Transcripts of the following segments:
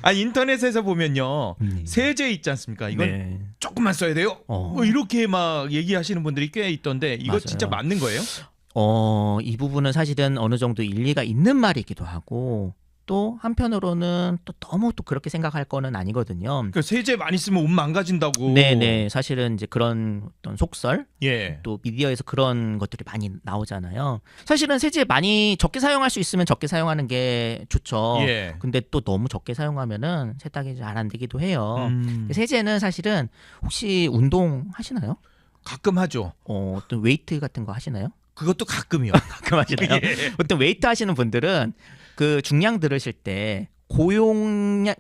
아 인터넷에서 보면요 세제 있지 않습니까? 이건 네. 조금만 써야 돼요. 뭐 이렇게 막 얘기하시는 분들이 꽤 있던데 이거 맞아요. 진짜 맞는 거예요? 이 부분은 사실은 어느 정도 일리가 있는 말이기도 하고 또 한편으로는 또 너무 또 그렇게 생각할 거는 아니거든요. 그 세제 많이 쓰면 옷 망가진다고. 네네. 사실은 이제 그런 어떤 속설 예. 또 미디어에서 그런 것들이 많이 나오잖아요. 사실은 세제 많이 적게 사용할 수 있으면 적게 사용하는 게 좋죠. 예. 근데 또 너무 적게 사용하면은 세탁이 잘 안 되기도 해요. 음. 세제는 사실은 혹시 운동 하시나요? 가끔 하죠. 어떤 웨이트 같은 거 하시나요? 그것도 가끔이요. 가끔 하시나요? 예. 어떤 웨이트 하시는 분들은 그 중량 들으실 때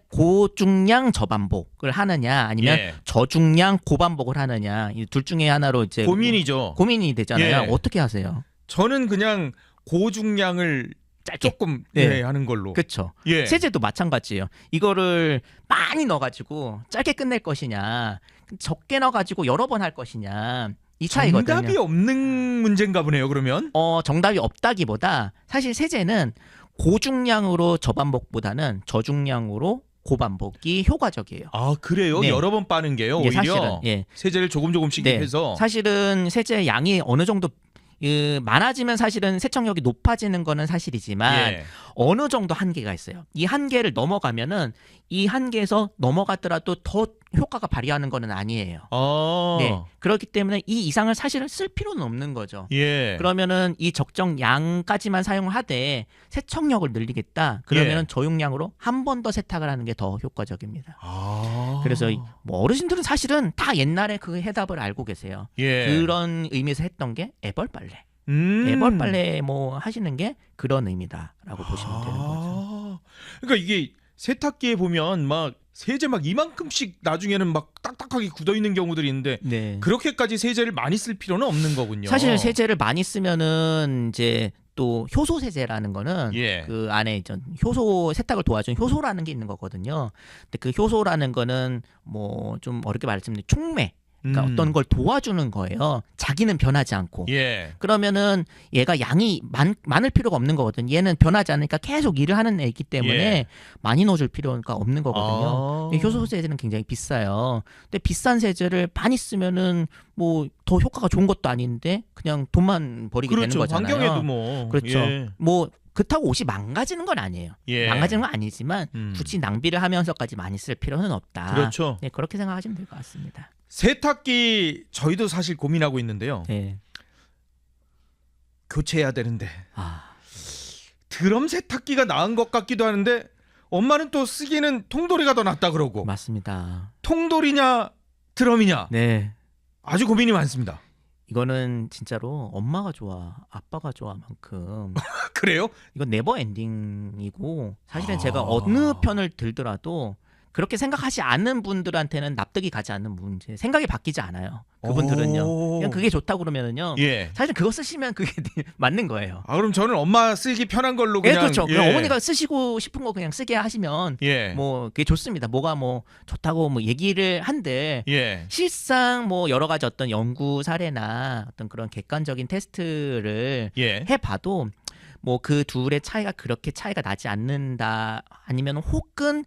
고중량 저반복을 하느냐 아니면 예. 저중량 고반복을 하느냐 이 둘 중에 하나로 이제 고민이죠. 고민이 되잖아요. 예. 어떻게 하세요? 저는 그냥 고중량을 짧게. 조금 네. 예, 하는 걸로. 그렇죠. 예. 세제도 마찬가지예요. 이거를 많이 넣어가지고 짧게 끝낼 것이냐, 적게 넣어가지고 여러 번 할 것이냐 이 차이거든요. 정답이 없는 문제인가 보네요. 그러면. 정답이 없다기보다 사실 세제는 고중량으로 저반복보다는 저중량으로 고반복이 효과적이에요. 아 그래요? 네. 여러 번 빠는 게요. 예, 오히려 사실은 예. 세제를 조금씩 네. 해서. 사실은 세제 양이 어느 정도 많아지면 사실은 세척력이 높아지는 거는 사실이지만 예. 어느 정도 한계가 있어요. 이 한계를 넘어가면은 이 한계에서 넘어가더라도 더 효과가 발휘하는 거는 아니에요. 네. 그렇기 때문에 이 이상을 사실은 쓸 필요는 없는 거죠. 예. 그러면은 이 적정 양까지만 사용하되 세척력을 늘리겠다. 그러면은 예. 저용량으로 한 번 더 세탁을 하는 게 더 효과적입니다. 그래서 뭐 어르신들은 사실은 다 옛날에 그 해답을 알고 계세요. 예. 그런 의미에서 했던 게 애벌 빨래. 애벌 빨래 뭐 하시는 게 그런 의미다라고 보시면 되는 거죠. 그러니까 이게 세탁기에 보면 막 세제 막 이만큼씩 나중에는 막 딱딱하게 굳어 있는 경우들이 있는데 네. 그렇게까지 세제를 많이 쓸 필요는 없는 거군요. 사실 세제를 많이 쓰면은 이제 또 효소 세제라는 거는 예. 그 안에 이제 효소 세탁을 도와주는 효소라는 게 있는 거거든요. 근데 그 효소라는 거는 뭐 좀 어렵게 말씀드리면 촉매 그러니까 어떤 걸 도와주는 거예요. 자기는 변하지 않고. 예. 그러면은 얘가 양이 많을 필요가 없는 거거든. 얘는 변하지 않으니까 계속 일을 하는 애이기 때문에 예. 많이 넣어줄 필요가 없는 거거든요. 효소 세제는 굉장히 비싸요. 근데 비싼 세제를 많이 쓰면은 뭐 더 효과가 좋은 것도 아닌데 그냥 돈만 버리게 그렇죠. 되는 거잖아요. 환경에도 뭐. 그렇죠. 예. 뭐 그렇다고 옷이 망가지는 건 아니에요. 예. 망가지는 건 아니지만 음. 굳이 낭비를 하면서까지 많이 쓸 필요는 없다. 그렇죠. 네, 그렇게 생각하시면 될 것 같습니다. 세탁기 저희도 사실 고민하고 있는데요. 네. 교체해야 되는데 아, 드럼 세탁기가 나은 것 같기도 하는데 엄마는 또 쓰기는 통돌이가 더 낫다 그러고 맞습니다. 통돌이냐 드럼이냐 네. 아주 고민이 많습니다. 이거는 진짜로 엄마가 좋아, 아빠가 좋아만큼 그래요? 이건 네버 엔딩이고 사실은 제가 어느 편을 들더라도 그렇게 생각하지 않는 분들한테는 납득이 가지 않는 문제. 생각이 바뀌지 않아요. 그분들은요. 그냥 그게 좋다고 그러면은요. 예. 사실 그거 쓰시면 그게 맞는 거예요. 아 그럼 저는 엄마 쓰기 편한 걸로 예, 그냥 그렇죠. 예. 그럼 어머니가 쓰시고 싶은 거 그냥 쓰게 하시면 예. 뭐 그게 좋습니다. 뭐가 뭐 좋다고 뭐 얘기를 한데 예. 실상 뭐 여러 가지 어떤 연구 사례나 어떤 그런 객관적인 테스트를 예. 해봐도 뭐 그 둘의 차이가 그렇게 차이가 나지 않는다 아니면 혹은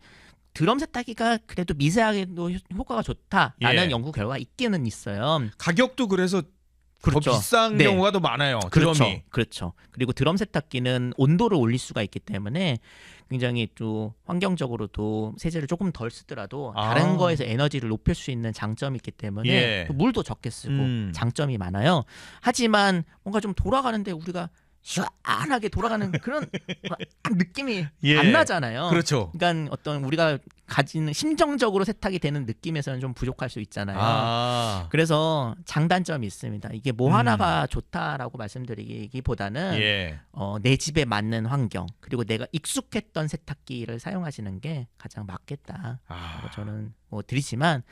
드럼 세탁기가 그래도 미세하게도 효과가 좋다라는 예. 연구 결과가 있기는 있어요. 가격도 그래서 그렇죠. 더 비싼 네. 경우가 더 많아요. 그렇죠. 드럼이. 그렇죠. 그리고 드럼 세탁기는 온도를 올릴 수가 있기 때문에 굉장히 또 환경적으로도 세제를 조금 덜 쓰더라도 다른 거에서 에너지를 높일 수 있는 장점이 있기 때문에 예. 또 물도 적게 쓰고 장점이 많아요. 하지만 뭔가 좀 돌아가는데 우리가 시원하게 돌아가는 그런 느낌이 예. 안 나잖아요. 그렇죠. 그러니까 어떤 우리가 가지는 심정적으로 세탁이 되는 느낌에서는 좀 부족할 수 있잖아요. 그래서 장단점이 있습니다. 이게 뭐 하나가 좋다라고 말씀드리기보다는 예. 내 집에 맞는 환경 그리고 내가 익숙했던 세탁기를 사용하시는 게 가장 맞겠다. 저는 뭐 드리지만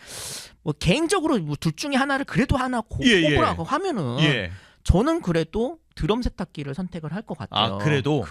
뭐 개인적으로 뭐 둘 중에 하나를 그래도 하나 예, 예. 꼽으라고 하면은 예. 저는 그래도 드럼 세탁기를 선택을 할 것 같아요. 아, 그래도?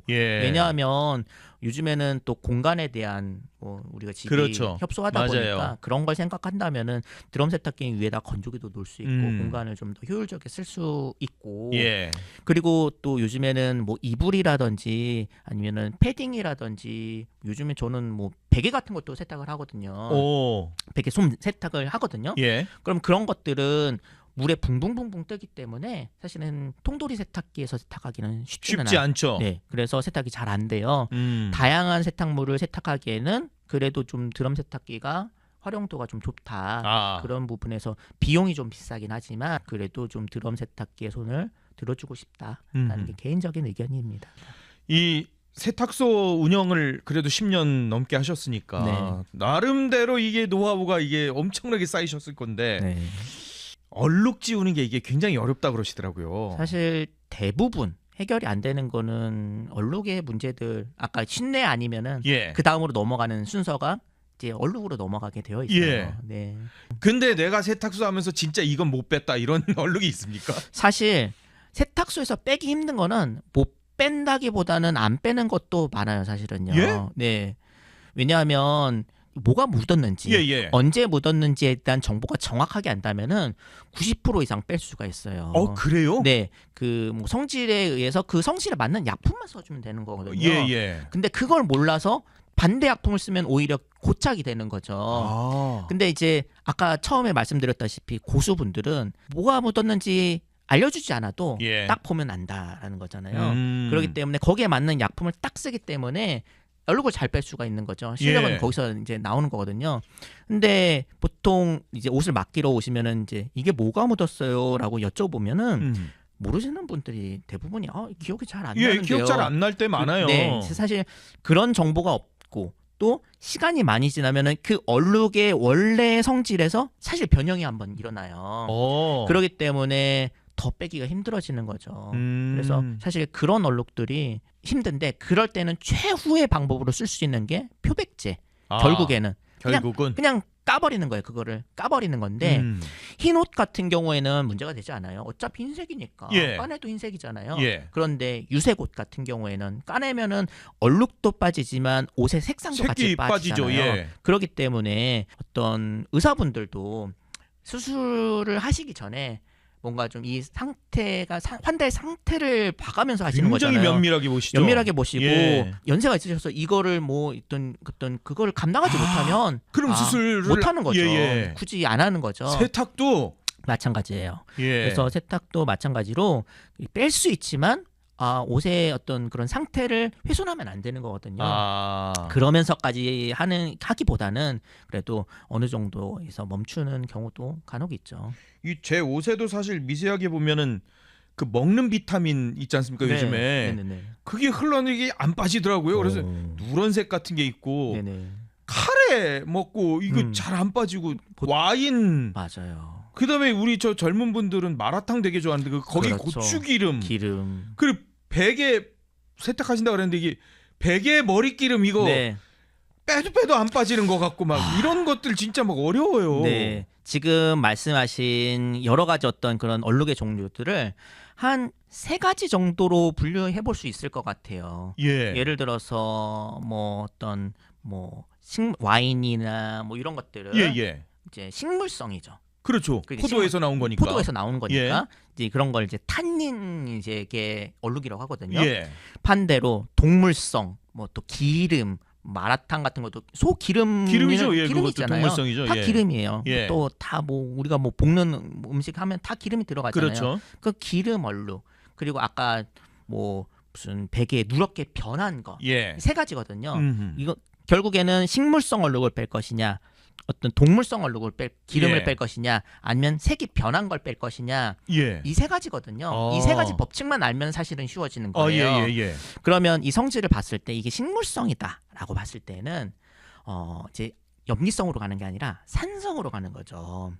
예. 왜냐하면 요즘에는 또 공간에 대한 우리가 집이 그렇죠. 협소하다 맞아요. 보니까 그런 걸 생각한다면은 드럼 세탁기 위에다 건조기도 놓을 수 있고 공간을 좀 더 효율적이게 쓸 수 있고 예. 그리고 또 요즘에는 뭐 이불이라든지 아니면은 패딩이라든지 요즘에 저는 뭐 베개 같은 것도 세탁을 하거든요. 오. 베개 솜 세탁을 하거든요. 예. 그럼 그런 것들은 물에 붕붕붕붕 뜨기 때문에 사실은 통돌이 세탁기에서 세탁하기는 쉽지 않죠. 네, 그래서 세탁이 잘 안 돼요. 다양한 세탁물을 세탁하기에는 그래도 좀 드럼 세탁기가 활용도가 좀 좋다. 아. 그런 부분에서 비용이 좀 비싸긴 하지만 그래도 좀 드럼 세탁기에 손을 들어주고 싶다라는 게 개인적인 의견입니다. 이 세탁소 운영을 그래도 10년 넘게 하셨으니까 네. 나름대로 이게 노하우가 이게 엄청나게 쌓이셨을 건데 네. 얼룩 지우는 게 이게 굉장히 어렵다 그러시더라고요. 사실 대부분 해결이 안 되는 거는 얼룩의 문제들 아까 신내 아니면은 예. 그 다음으로 넘어가는 순서가 이제 얼룩으로 넘어가게 되어 있어요. 예. 네. 근데 내가 세탁소 하면서 진짜 이건 못 뺐다 이런 얼룩이 있습니까? 사실 세탁소에서 빼기 힘든 거는 못 뺀다기보다는 안 빼는 것도 많아요, 사실은요. 예? 네. 왜냐하면 뭐가 묻었는지, 예. 언제 묻었는지에 대한 정보가 정확하게 안다면은 90% 이상 뺄 수가 있어요. 그래요? 네, 그 뭐 성질에 의해서 그 성질에 맞는 약품만 써주면 되는 거거든요. 예. 근데 그걸 몰라서 반대 약품을 쓰면 오히려 고착이 되는 거죠. 아. 근데 이제 아까 처음에 말씀드렸다시피 고수분들은 뭐가 묻었는지 알려주지 않아도 예. 딱 보면 안다라는 거잖아요. 그렇기 때문에 거기에 맞는 약품을 딱 쓰기 때문에 얼룩을 잘 뺄 수가 있는 거죠. 실력은 예. 거기서 이제 나오는 거거든요. 근데 보통 이제 옷을 맡기러 오시면은 이제 이게 뭐가 묻었어요라고 여쭤보면은 모르시는 분들이 대부분이 기억이 잘 안 나는데요. 기억 잘 안 날 때 많아요. 네, 사실 그런 정보가 없고 또 시간이 많이 지나면은 그 얼룩의 원래 성질에서 사실 변형이 한번 일어나요. 그렇기 때문에 더 빼기가 힘들어지는 거죠. 그래서 사실 그런 얼룩들이 힘든데 그럴 때는 최후의 방법으로 쓸 수 있는 게 표백제. 결국에는 그냥 까버리는 거예요. 그거를 까버리는 건데 흰 옷 같은 경우에는 문제가 되지 않아요. 어차피 흰색이니까 까내도 흰색이잖아요. 그런데 유색 옷 같은 경우에는 까내면은 얼룩도 빠지지만 옷의 색상도 같이 빠지잖아요. 그렇기 때문에 어떤 의사분들도 수술을 하시기 전에 뭔가 좀 이 상태가 환자의 상태를 봐가면서 하시는 거잖아요. 굉장히 면밀하게 보시죠. 면밀하게 보시고 연세가 있으셔서 이거를 뭐 어떤 그거를 감당하지 못하면 그럼 수술을 못 하는 거죠. 굳이 안 하는 거죠. 세탁도 마찬가지예요. 그래서 세탁도 마찬가지로 뺄 수 있지만 옷의 어떤 그런 상태를 훼손하면 안 되는 거거든요. 그러면서까지 하기보다는 그래도 어느 정도에서 멈추는 경우도 간혹 있죠. 이 제 옷에도 사실 미세하게 보면은 그 먹는 비타민 있지 않습니까? 요즘에 그게 흘러내기 안 빠지더라고요. 그래서 누런색 같은 게 있고 카레 먹고 이거 잘 안 빠지고 와인 맞아요. 그다음에 우리 저 젊은 분들은 마라탕 되게 좋아하는데 거기 고추기름 그리고 베개 세탁하신다 그랬는데 이게 베개 머리기름 이거 빼도 안 빠지는 것 같고 막 이런 것들 진짜 막 어려워요. 네, 지금 말씀하신 여러 가지 어떤 그런 얼룩의 종류들을 한 3가지 정도로 분류해 볼 수 있을 것 같아요. 예를 들어서 뭐 어떤 뭐 와인이나 뭐 이런 것들은 이제 식물성이죠. 그렇죠. 포도에서 나온 거니까. 포도에서 나온 거니까 이제 그런 걸 이제 탄닌 이제 이게 얼룩이라고 하거든요. 반대로 동물성, 뭐 또 기름, 마라탕 같은 것도 소 기름이죠. 기름이 있잖아요. 동물성이죠. 다 기름이에요. 또 다 뭐 우리가 뭐 볶는 음식 하면 다 기름이 들어가잖아요. 그렇죠. 그 기름 얼룩 그리고 아까 뭐 무슨 베개에 누렇게 변한 거 3가지거든요. 이거 결국에는 식물성 얼룩을 뺄 것이냐, 어떤 동물성 얼룩을 기름을 뺄 것이냐, 아니면 색이 변한 걸 뺄 것이냐, 이 3가지거든요. 이 3가지 법칙만 알면 사실은 쉬워지는 거예요. 그러면 이 성질을 봤을 때 이게 식물성이다라고 봤을 때는 이제 염기성으로 가는 게 아니라 산성으로 가는 거죠.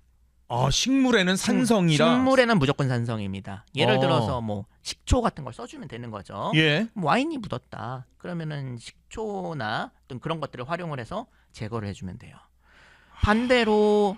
식물에는 산성이라. 식물에는 무조건 산성입니다. 예를 들어서 뭐 식초 같은 걸 써주면 되는 거죠. 와인이 묻었다. 그러면은 식초나 어떤 그런 것들을 활용을 해서 제거를 해주면 돼요. 반대로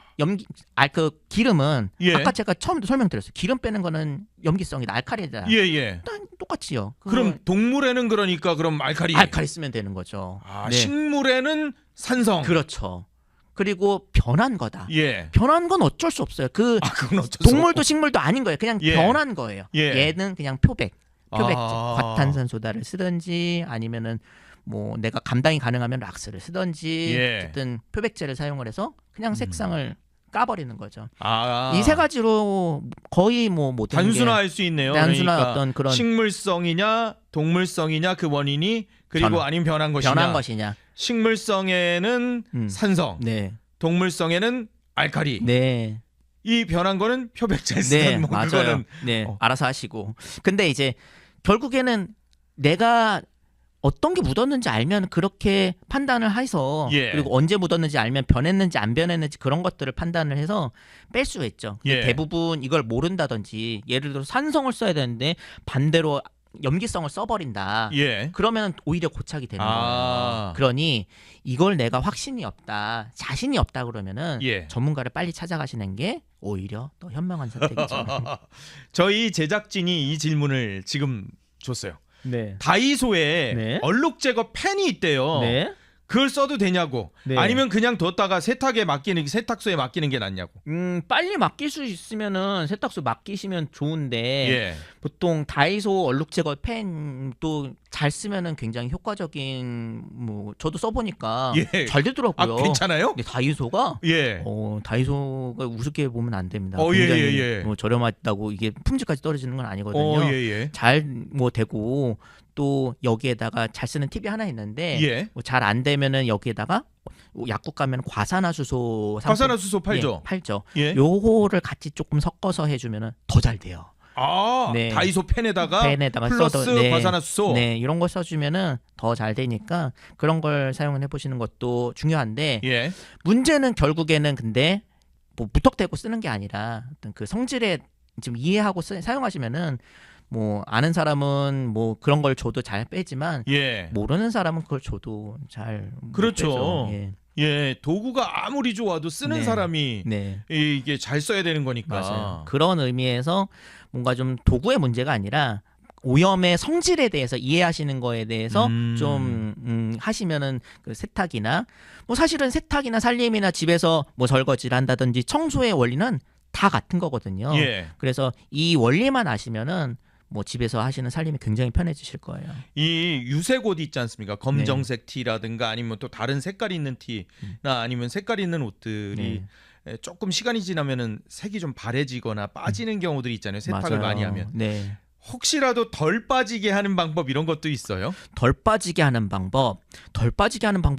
그 기름은 예. 아까 제가 처음도 설명드렸어요. 기름 빼는 거는 염기성이 알칼리다. 예. 똑같이요. 그럼 동물에는 그러니까 그럼 알칼리 쓰면 되는 거죠. 네. 식물에는 산성. 그렇죠. 그리고 변한 거다. 예. 변한 건 어쩔 수 없어요. 그건 어쩔 수 동물도 식물도 아닌 거예요. 그냥 예. 변한 거예요. 예. 얘는 그냥 표백 과탄산소다를 쓰든지 아니면은 뭐 내가 감당이 가능하면 락스를 쓰든지 어쨌든 표백제를 사용을 해서 그냥 색상을 까버리는 거죠. 이 세 가지로 거의 뭐 모든 단순화할 수 있네요. 단순화 그러니까 어떤 그런 식물성이냐 동물성이냐 그 원인이 그리고 아니면 변한 것이냐. 식물성에는 산성, 네. 동물성에는 알칼리. 네. 이 변한 거는 표백제 네, 뭐 맞아요. 그거는 네, 알아서 하시고. 근데 이제 결국에는 내가 어떤 게 묻었는지 알면 그렇게 판단을 해서 예. 그리고 언제 묻었는지 알면 변했는지 안 변했는지 그런 것들을 판단을 해서 뺄 수가 있죠. 예. 대부분 이걸 모른다든지 예를 들어 산성을 써야 되는데 반대로 염기성을 써버린다. 예. 그러면 오히려 고착이 되는 거예요. 그러니 이걸 내가 확신이 없다, 자신이 없다 그러면은 전문가를 빨리 찾아가시는 게 오히려 더 현명한 선택이죠. 저희 제작진이 이 질문을 지금 줬어요. 네. 다이소에 얼룩 제거 펜이 있대요. 네. 그걸 써도 되냐고. 네. 아니면 그냥 뒀다가 세탁소에 맡기는 게 낫냐고. 빨리 맡길 수 있으면은 세탁소 맡기시면 좋은데 예. 보통 다이소 얼룩 제거 펜도 잘 쓰면은 굉장히 효과적인 뭐 저도 써보니까 잘 되더라고요. 괜찮아요? 네, 다이소가 다이소가 우습게 보면 안 됩니다. 굉장히 뭐 저렴하다고 이게 품질까지 떨어지는 건 아니거든요. 잘 뭐 되고 또 여기에다가 잘 쓰는 팁이 하나 있는데 뭐 잘 안 되면은 여기에다가 약국 가면 과산화수소 팔죠. 팔죠. 요거를 같이 조금 섞어서 해주면은 더 잘 돼요. 네. 다이소 펜에다가 플러스 써도, 과산화수소. 네, 이런 거 써주면은 더 잘 되니까 그런 걸 사용해 보시는 것도 중요한데 문제는 결국에는 근데 뭐 무턱대고 쓰는 게 아니라 어떤 그 성질에 지금 이해하고 사용하시면은 뭐 아는 사람은 뭐 그런 걸 줘도 잘 빼지만 모르는 사람은 그걸 줘도 잘 그렇죠. 빼죠. 도구가 아무리 좋아도 쓰는 사람이 이게 잘 써야 되는 거니까. 맞아요. 그런 의미에서 뭔가 좀 도구의 문제가 아니라 오염의 성질에 대해서 이해하시는 거에 대해서 좀 하시면은 그 세탁이나 뭐 사실은 세탁이나 살림이나 집에서 뭐 설거지를 한다든지 청소의 원리는 다 같은 거거든요. 그래서 이 원리만 아시면은 뭐 집에서 하시는 살림이 굉장히 편해지실 거예요. 이 유색 옷 있지 않습니까? 검정색 티라든가 아니면 또 다른 색깔이 있는 티나 아니면 색깔 있는 옷들이 조금 시간이 지나면은 색이 좀 바래지거나 빠지는 경우들이 있잖아요. 세탁을 많이 하면. 혹시라도 덜 빠지게 하는 방법 이런 것도 있어요? 덜 빠지게 하는 방법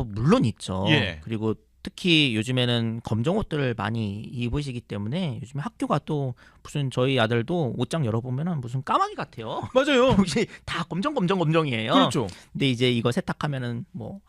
물론 있죠. 그리고 특히 요즘에는 검정 옷들을 많이 입으시기 때문에 요즘에 학교 가도 무슨 저희 아들도 옷장 열어보면은 무슨 까마귀 같아요. 맞아요. 혹시 다 검정이에요. 그렇죠. 근데 이제 이거 세탁하면은 뭐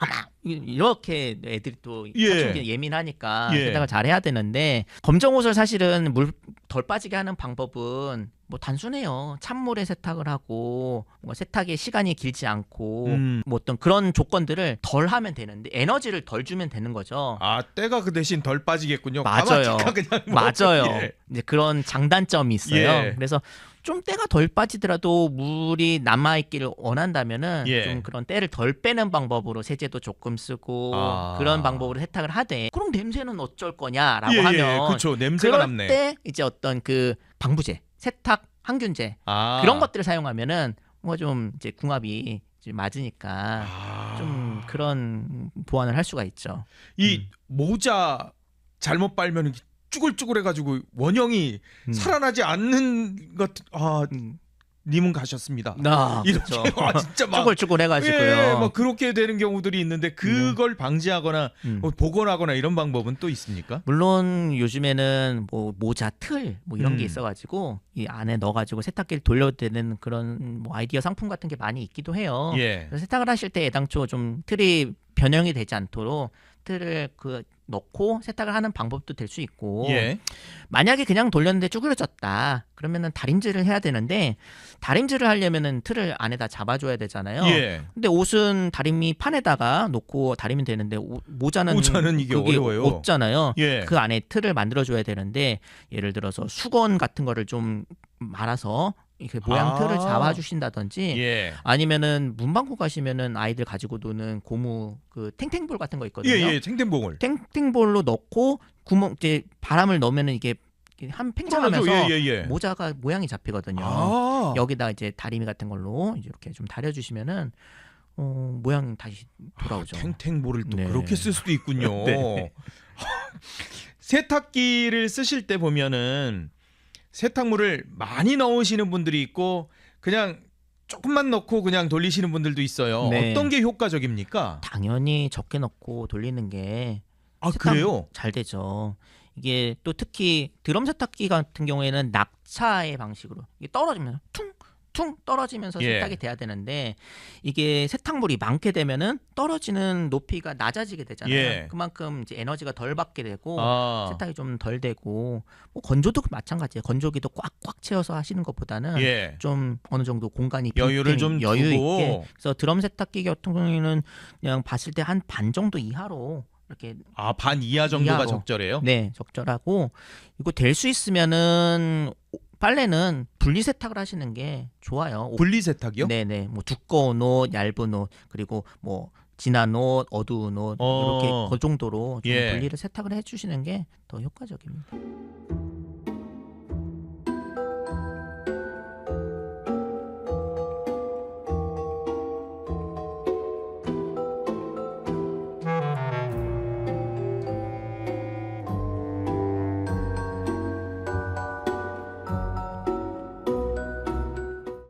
이렇게 애들이 또 사춘기 예민하니까 세탁을 잘 해야 되는데 검정 옷을 사실은 물 덜 빠지게 하는 방법은 뭐 단순해요. 찬물에 세탁을 하고 뭔가 세탁의 시간이 길지 않고 뭐 어떤 그런 조건들을 덜 하면 되는데 에너지를 덜 주면 되는 거죠. 때가 그 대신 덜 빠지겠군요. 맞아요. 그냥 맞아요. 이제 그런 장단점이 있어요. 그래서 좀 때가 덜 빠지더라도 물이 남아있기를 원한다면은 좀 그런 때를 덜 빼는 방법으로 세제도 조금 쓰고 그런 방법으로 세탁을 하되 그럼 냄새는 어쩔 거냐라고 하면 그렇죠. 냄새가 그럴 남네. 때 이제 어떤 그 방부제, 세탁 항균제 그런 것들을 사용하면은 뭐 좀 이제 궁합이 이제 맞으니까 좀 그런 보완을 할 수가 있죠. 이 모자 잘못 빨면 쭈글쭈글해가지고 원형이 살아나지 않는 것. 님은 가셨습니다. 이렇게 그렇죠. 진짜 막 쭈글쭈글해가지고요. 막 그렇게 되는 경우들이 있는데 그걸 방지하거나 복원하거나 이런 방법은 또 있습니까? 물론 요즘에는 뭐 모자 틀 뭐 이런 게 있어가지고 이 안에 넣어가지고 세탁기를 돌려도 되는 그런 뭐 아이디어 상품 같은 게 많이 있기도 해요. 그래서 세탁을 하실 때 애당초 좀 틀이 변형이 되지 않도록 틀을 넣고 세탁을 하는 방법도 될 수 있고 예. 만약에 그냥 돌렸는데 쭈그러졌다 그러면은 다림질을 해야 되는데 다림질을 하려면은 틀을 안에다 잡아줘야 되잖아요. 예. 근데 옷은 다리미 판에다가 놓고 다리면 되는데 모자는 이게 어려워요. 없잖아요. 예. 그 안에 틀을 만들어줘야 되는데 예를 들어서 수건 같은 거를 좀 말아서 이렇게 모양 틀을 잡아주신다든지 예. 아니면은 문방구 가시면은 아이들 가지고 노는 고무 그 탱탱볼 같은 거 있거든요. 예, 탱탱봉을. 탱탱볼로 넣고 구멍 이제 바람을 넣으면은 이게 한 팽창하면서 모자가 모양이 잡히거든요. 여기다 이제 다리미 같은 걸로 이렇게 좀 다려주시면은 모양 다시 돌아오죠. 탱탱볼을 또 네. 그렇게 쓸 수도 있군요. 네. 세탁기를 쓰실 때 보면은 세탁물을 많이 넣으시는 분들이 있고 그냥 조금만 넣고 그냥 돌리시는 분들도 있어요. 네. 어떤 게 효과적입니까? 당연히 적게 넣고 돌리는 게 그래요? 잘 되죠. 이게 또 특히 드럼 세탁기 같은 경우에는 낙차의 방식으로 이게 떨어지면 퉁 떨어지면서 세탁이 돼야 되는데 이게 세탁물이 많게 되면은 떨어지는 높이가 낮아지게 되잖아요. 예. 그만큼 이제 에너지가 덜 받게 되고 세탁이 좀 덜 되고 뭐 건조도 마찬가지예요. 건조기도 꽉꽉 채워서 하시는 것보다는 좀 어느 정도 공간이 여유를 좀 여유 두고. 있게. 그래서 드럼 세탁기 같은 경우에는 그냥 봤을 때 한 반 정도 이하로 이렇게 반 이하 정도가 이하로. 적절해요? 네, 적절하고 이거 될 수 있으면은 빨래는 분리 세탁을 하시는 게 좋아요. 분리 세탁이요? 네네. 뭐 두꺼운 옷, 얇은 옷, 그리고 뭐 진한 옷, 어두운 옷 이렇게 그 정도로 좀 분리를 세탁을 해주시는 게 더 효과적입니다.